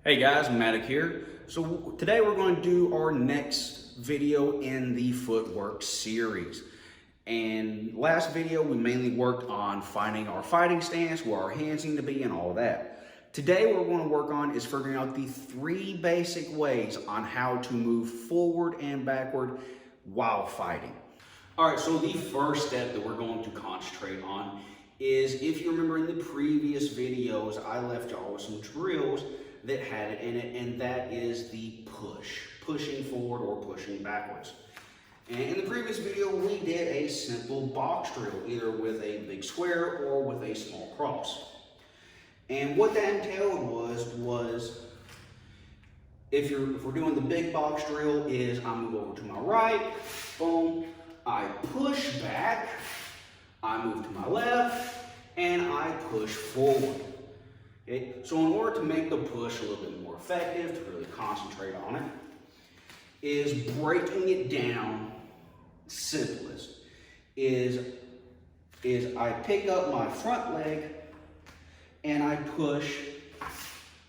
Hey guys, Matic here. So today we're going to do our next video in the footwork series. And last video we mainly worked on finding our fighting stance, where our hands need to be and all that. Today what we're going to work on is figuring out the 3 basic ways on how to move forward and backward while fighting. Alright, so the first step that we're going to concentrate on is, if you remember in the previous videos, I left y'all with some drills that had it in it, and that is the pushing forward or pushing backwards. And in the previous video, we did a simple box drill, either with a big square or with a small cross. And what that entailed was if we're doing the big box drill, is I move over to my right, boom, I push back, I move to my left, and I push forward. Okay? So in order to make the push a little bit more effective, to really concentrate on it, is breaking it down simplest. Is I pick up my front leg and I push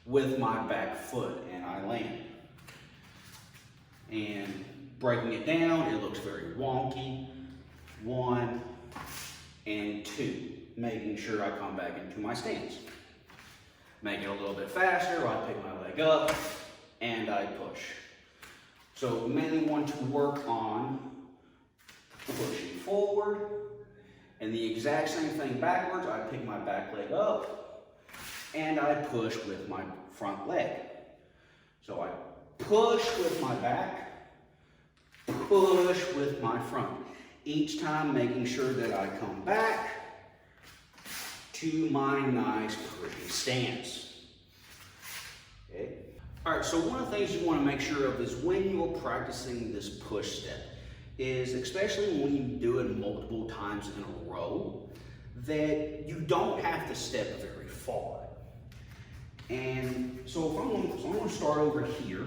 with my back foot and I land. And breaking it down, it looks very wonky. 1 and 2, making sure I come back into my stance. Make it a little bit faster, I pick my leg up and I push. So mainly want to work on pushing forward, and the exact same thing backwards. I pick my back leg up and I push with my front leg. So I push with my back, push with my front. Each time making sure that I come back to my nice pretty stance. Okay. All right, so one of the things you want to make sure of is when you're practicing this push step is, especially when you do it multiple times in a row, that you don't have to step very far. And so I'm going to start over here.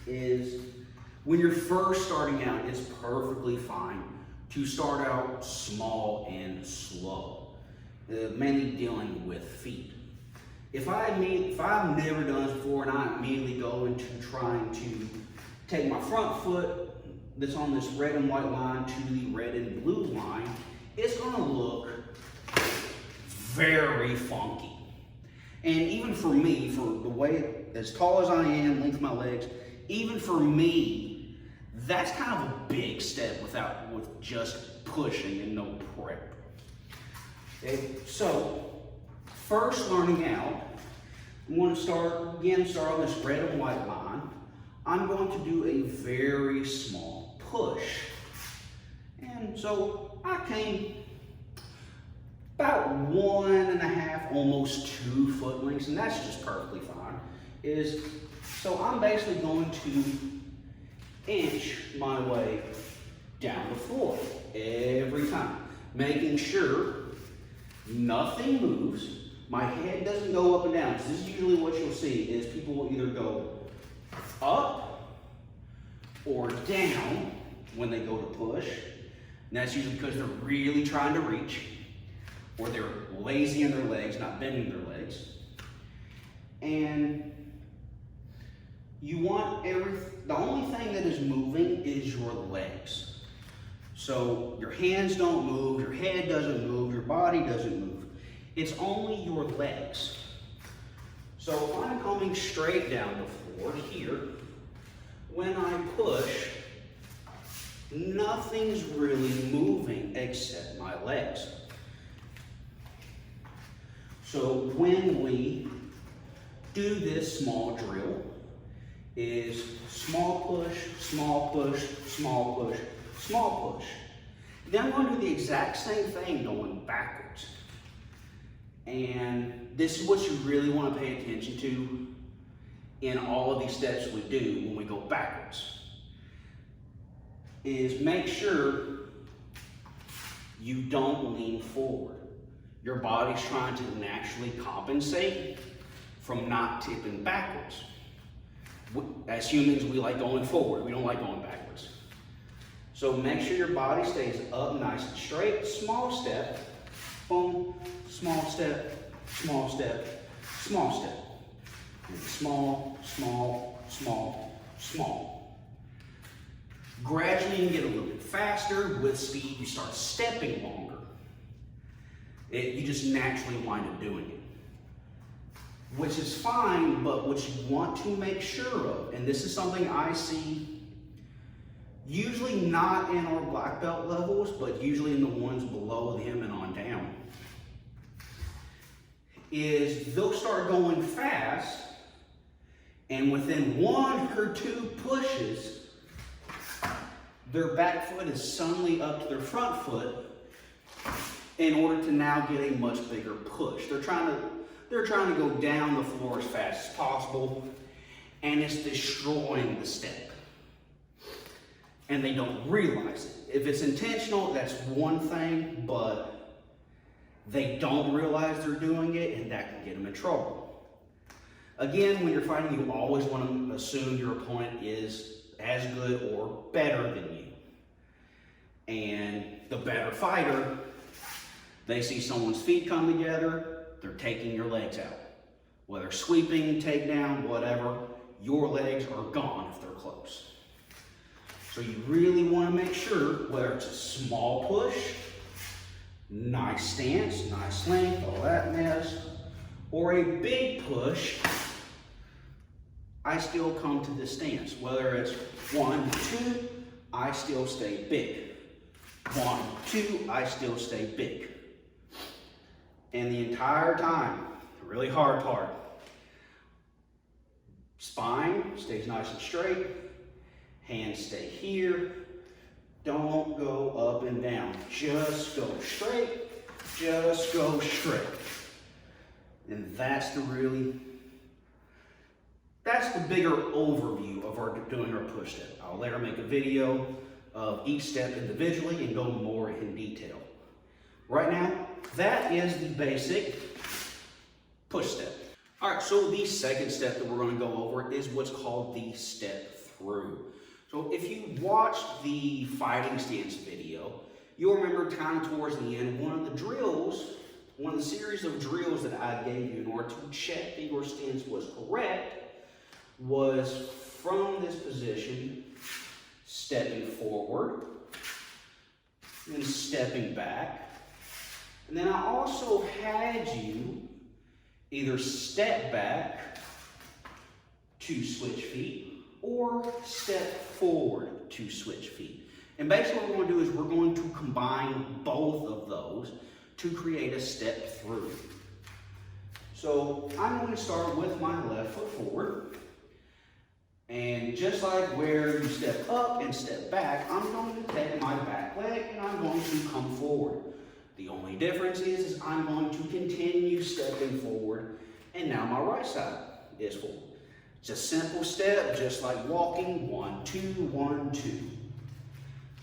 Is when you're first starting out, it's perfectly fine to start out small and slow. Mainly dealing with feet. If I've never done this before and I immediately go into trying to take my front foot that's on this red and white line to the red and blue line, it's going to look very funky. And even for me, for the way, as tall as I am, length of my legs, even for me, that's kind of a big step with just pushing and no prep. Okay, so first learning out, I'm going to start on this red and white line. I'm going to do a very small push. And so I came about 1.5, almost 2 foot lengths, and that's just perfectly fine. So I'm basically going to inch my way down the floor every time, making sure nothing moves. My head doesn't go up and down. This is usually what you'll see is people will either go up or down when they go to push. And that's usually because they're really trying to reach, or they're lazy in their legs, not bending their legs. And you want the only thing that is moving is your legs. So your hands don't move, your head doesn't move, your body doesn't move. It's only your legs. So if I'm coming straight down the floor here, when I push, nothing's really moving except my legs. So when we do this small drill, is small push, small push, small push, small push. Then I'm going to do the exact same thing going backwards. And this is what you really want to pay attention to in all of these steps we do when we go backwards. Is make sure you don't lean forward. Your body's trying to naturally compensate from not tipping backwards. As humans, we like going forward. We don't like going backwards. So make sure your body stays up nice and straight. Small step, boom, small step, small step, small step. And small, small, small, small. Gradually you get a little bit faster. With speed, you start stepping longer. You just naturally wind up doing it. Which is fine, but what you want to make sure of, and this is something I see usually not in our black belt levels, but usually in the ones below them and on down, is they'll start going fast, and within 1 or 2 pushes, their back foot is suddenly up to their front foot in order to now get a much bigger push. They're trying to go down the floor as fast as possible, and it's destroying the step. And they don't realize it. If it's intentional, that's one thing, but they don't realize they're doing it, and that can get them in trouble. Again, when you're fighting, you always want to assume your opponent is as good or better than you. And the better fighter, they see someone's feet come together, they're taking your legs out. Whether sweeping, takedown, whatever, your legs are gone if they're close. So you really want to make sure, whether it's a small push, nice stance, nice length, all that mess, or a big push, I still come to this stance. Whether it's 1, 2, I still stay big. 1, 2, I still stay big. And the entire time, the really hard part, spine stays nice and straight, hands stay here, don't go up and down, just go straight, just go straight. And that's the bigger overview of doing our push step. I'll later make a video of each step individually and go more in detail. Right now, that is the basic push step. All right, so the second step that we're going to go over is what's called the step through. So if you watched the fighting stance video, you'll remember kind of towards the end, one of the series of drills that I gave you in order to check that your stance was correct was from this position, stepping forward, then stepping back. And then I also had you either step back to switch feet or step forward to switch feet. And basically what we're going to do is we're going to combine both of those to create a step through. So I'm going to start with my left foot forward. And just like where you step up and step back, I'm going to take my back leg and I'm going to come forward. The only difference is I'm going to continue stepping forward, and now my right side is forward. It's a simple step, just like walking, 1, 2, 1, 2.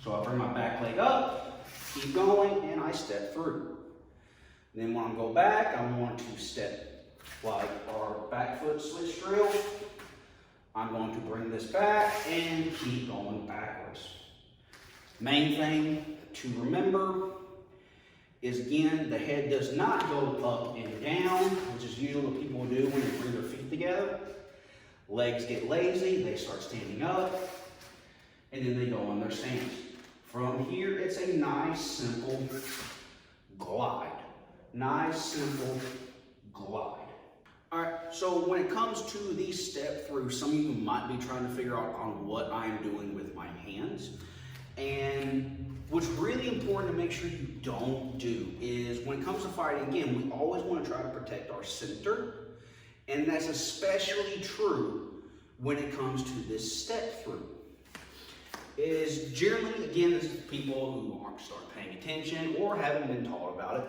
So I bring my back leg up, keep going, and I step through. Then when I go back, I want to step like our back foot switch drill. I'm going to bring this back and keep going backwards. Main thing to remember is, again, the head does not go up and down, which is usually what people do when they bring their feet together. Legs get lazy, they start standing up, and then they go on their stance. From here, it's a nice, simple glide. Nice, simple glide. All right, so when it comes to the step through, some of you might be trying to figure out on what I'm doing with my hands. And what's really important to make sure you don't do is, when it comes to fighting, again, we always want to try to protect our center. And that's especially true when it comes to this step through. Is generally, again, this is people who aren't start paying attention or haven't been taught about it,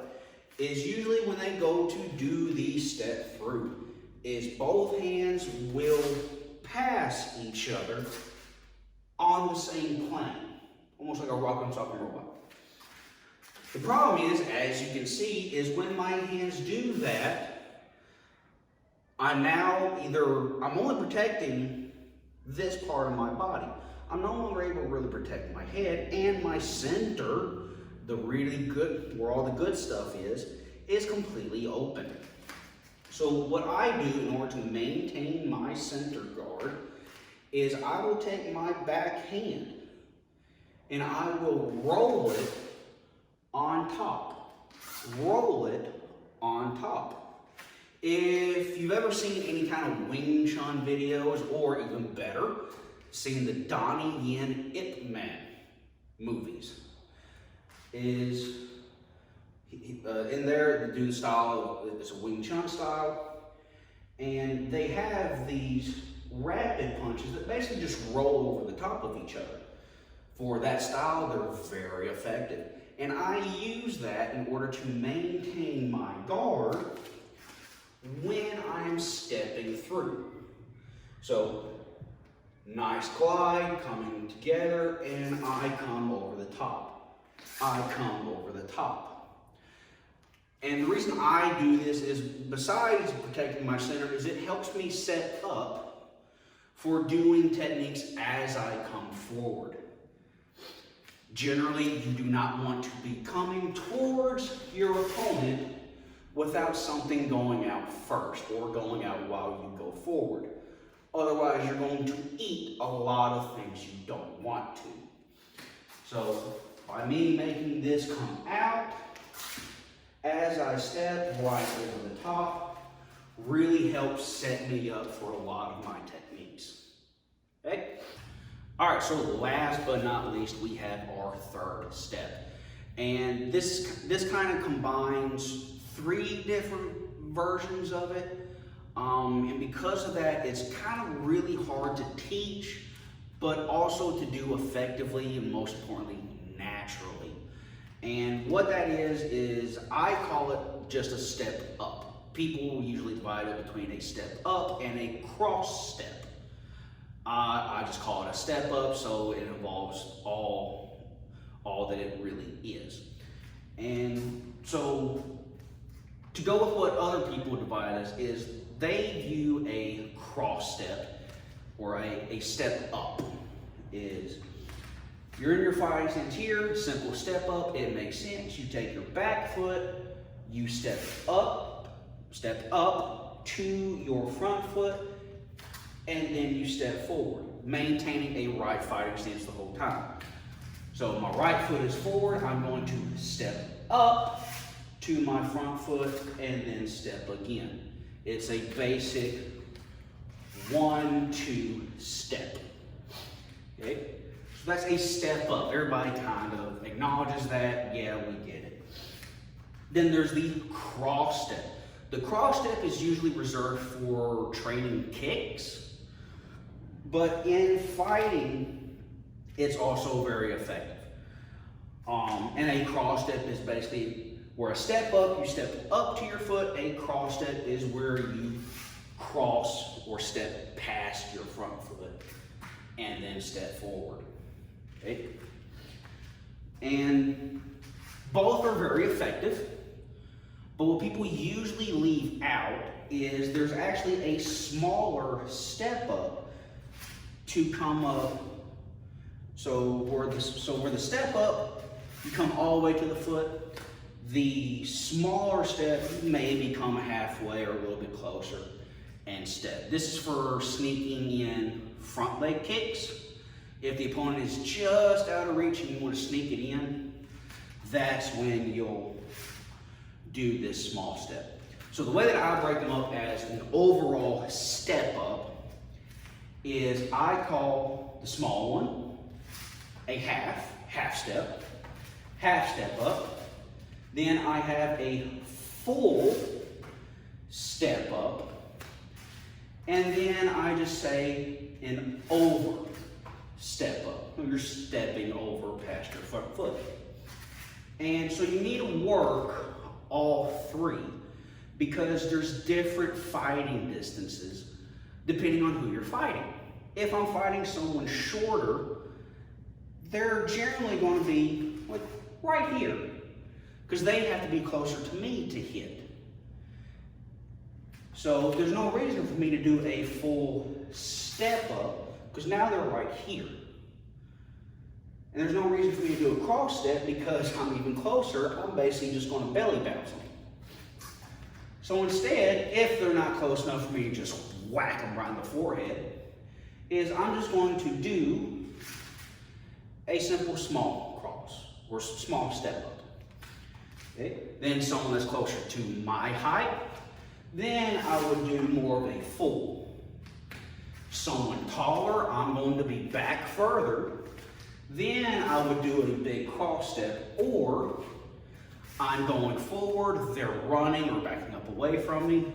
is usually when they go to do the step through, is both hands will pass each other on the same plane. Almost like a rock on top of a robot. The problem is, as you can see, is when my hands do that, I'm only protecting this part of my body. I'm no longer able to really protect my head, and my center, the really good, where all the good stuff is completely open. So what I do in order to maintain my center guard is I will take my back hand and I will roll it on top. Roll it on top. If you've ever seen any kind of Wing Chun videos, or even better, seen the Donnie Yen Ip Man movies, is in there, they do the style, it's a Wing Chun style, and they have these rapid punches that basically just roll over the top of each other. For that style, they're very effective. And I use that in order to maintain my guard when I'm stepping through. So, nice glide, coming together, and I come over the top. I come over the top. And the reason I do this is, besides protecting my center, is it helps me set up for doing techniques as I come forward. Generally, you do not want to be coming towards your opponent without something going out first or going out while you go forward. Otherwise, you're going to eat a lot of things you don't want to. So, by me making this come out, as I step right over the top, really helps set me up for a lot of my techniques. Okay? Alright, so last but not least, we have our third step. And this kind of combines 3 different versions of it. And because of that, it's kind of really hard to teach, but also to do effectively and most importantly, naturally. And what that is I call it just a step up. People usually divide it between a step up and a cross step. I just call it a step up, so it involves all that it really is. And so, to go with what other people divide as is, they view a cross step or a step up is, you're in your fighting stance here, simple step up, it makes sense. You take your back foot, you step up to your front foot, and then you step forward, maintaining a right fighting stance the whole time. So my right foot is forward, I'm going to step up to my front foot and then step again. It's a basic 1-2 step. Okay? So that's a step up. Everybody kind of acknowledges that. Yeah, we get it. Then there's the cross step. The cross step is usually reserved for training kicks, but in fighting, it's also very effective. And a cross step is basically where a step up, you step up to your foot. A cross step is where you cross or step past your front foot and then step forward. Okay? And both are very effective, but what people usually leave out is there's actually a smaller step up to come up. So where the step up, you come all the way to the foot. The smaller step, you maybe come halfway or a little bit closer and step. This is for sneaking in front leg kicks. If the opponent is just out of reach and you want to sneak it in, that's when you'll do this small step. So the way that I break them up as an overall step up is I call the small one a half step up. Then I have a full step up. And then I just say an over step up. You're stepping over past your front foot. And so you need to work all 3 because there's different fighting distances depending on who you're fighting. If I'm fighting someone shorter, they're generally going to be like right here because they have to be closer to me to hit. So there's no reason for me to do a full step up because now they're right here. And there's no reason for me to do a cross step because I'm even closer. I'm basically just going to belly bounce them. So instead, if they're not close enough for me to just whack them right in the forehead, is I'm just going to do a simple small cross or small step up. Okay? Then someone that's closer to my height, then I would do more of a full. Someone taller, I'm going to be back further. Then I would do a big cross step, or I'm going forward, they're running or backing up away from me.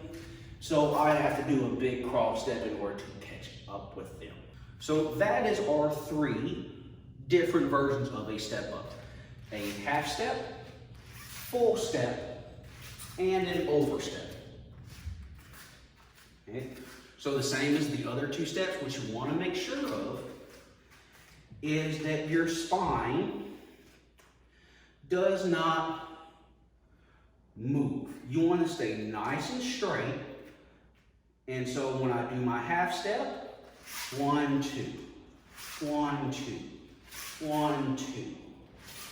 So I have to do a big cross step in order to catch up with them. So that is our 3 different versions of a step up. A half step, full step, and an overstep. Okay? So the same as the other 2 steps, what you want to make sure of is that your spine does not move. You want to stay nice and straight. And so when I do my half step, 1, 2, 1, 2, 1, 2,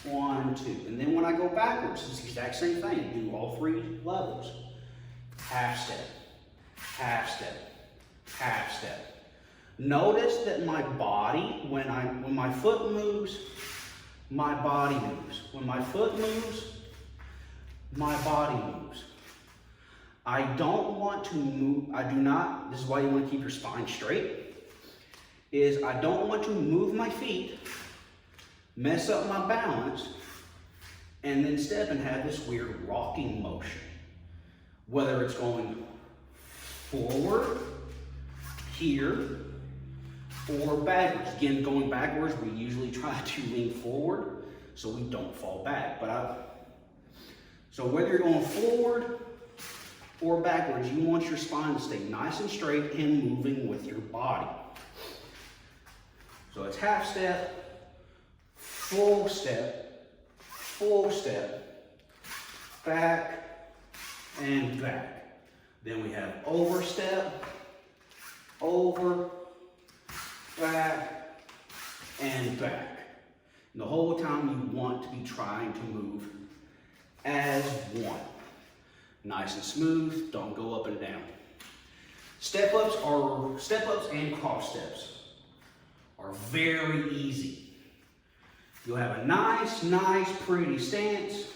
1, 2. And then when I go backwards, it's the exact same thing. Do all 3 levels. Half step, half step, half step. Notice that my body, when my foot moves, my body moves. When my foot moves, my body moves. I don't want to move, this is why you want to keep your spine straight, is I don't want to move my feet, mess up my balance, and then step and have this weird rocking motion. Whether it's going forward, here, or backwards. Again, going backwards, we usually try to lean forward so we don't fall back. So whether you're going forward or backwards, you want your spine to stay nice and straight and moving with your body. So it's half step, full step, back, and back. Then we have overstep, over, back, and back. And the whole time you want to be trying to move as one. Nice and smooth, don't go up and down. Step-ups and cross steps are very easy. You'll have a nice, pretty stance.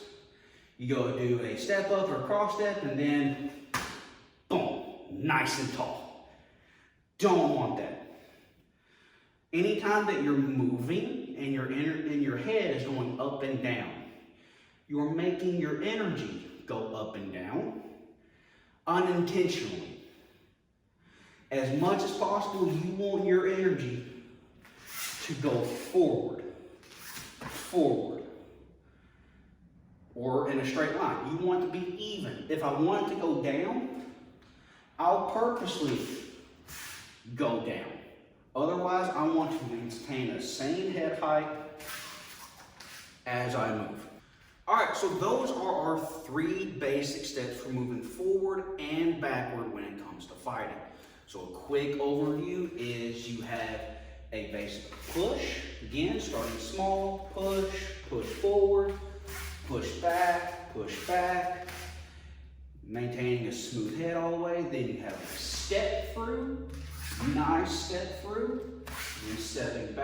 You go do a step up or cross step, and then boom, nice and tall. Don't want that. Anytime that you're moving and your head is going up and down, you're making your energy go up and down unintentionally. As much as possible, you want your energy to go forward, or in a straight line. You want it to be even. If I want it to go down, I'll purposely go down. Otherwise, I want to maintain the same head height as I move. All right, so those are our 3 basic steps for moving forward and backward when it comes to fighting. So a quick overview is you have a basic push, again, starting small, push forward, push back, maintaining a smooth head all the way. Then you have a step through, nice step through, then stepping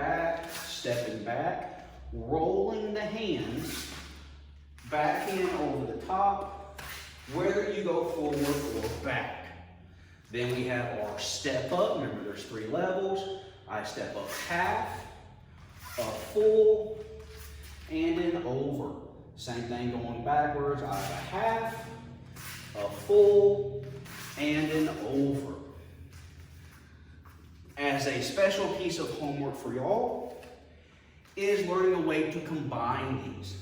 back, rolling the hands back in over the top, whether you go forward or back. Then we have our step up. Remember, there's 3 levels. I step up half, a full, and an over. Same thing going backwards. I have a half, a full, and an over. As a special piece of homework for y'all is learning a way to combine these.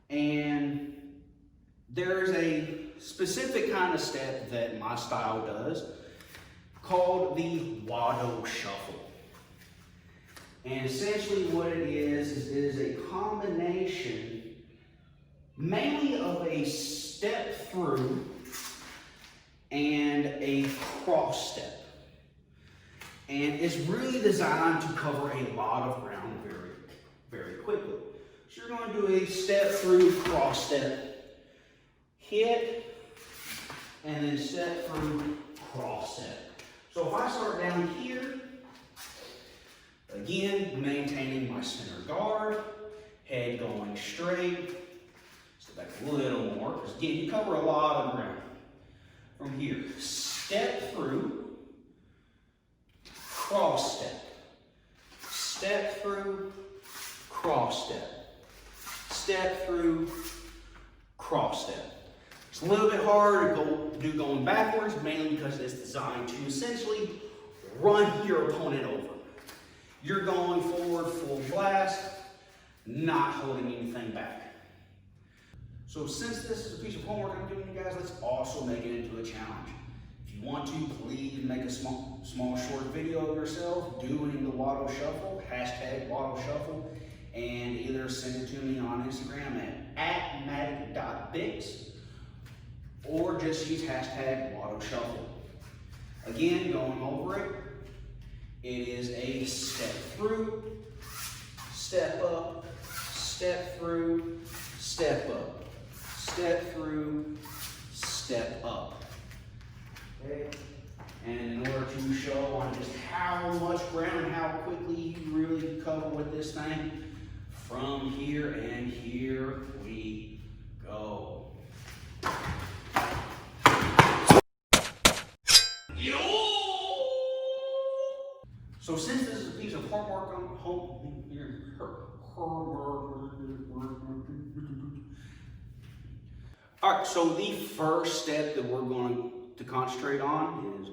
And there's a specific kind of step that my style does called the Wado Shuffle. And essentially what it is a combination mainly of a step through and a cross step. And it's really designed to cover a lot of ground very, very quickly. So you're going to do a step through, cross step, hit, step through, cross step. So if I start down here, again, maintaining my center guard, head going straight, step back a little more, because again, you cover a lot of ground. From here, step through, cross step, step through, cross step, step through, cross step. It's a little bit hard to do going backwards, mainly because it's designed to essentially run your opponent over. You're going forward full blast, not holding anything back. So since this is a piece of homework I'm doing, you guys, let's also make it into a challenge. If you want to, please make a small short video of yourself doing the Waddle Shuffle, hashtag Waddle Shuffle, and either send it to me on Instagram at matic.bix, or just use hashtag Waddle Shuffle. Again, going over it, it is a step through, step up, step through, step up, step through, step up. Okay? And in order to show on just how much ground and how quickly you really cover with this thing, from here and here we go. So since this is a piece of homework on home here, all right, so the first step that we're going to concentrate on is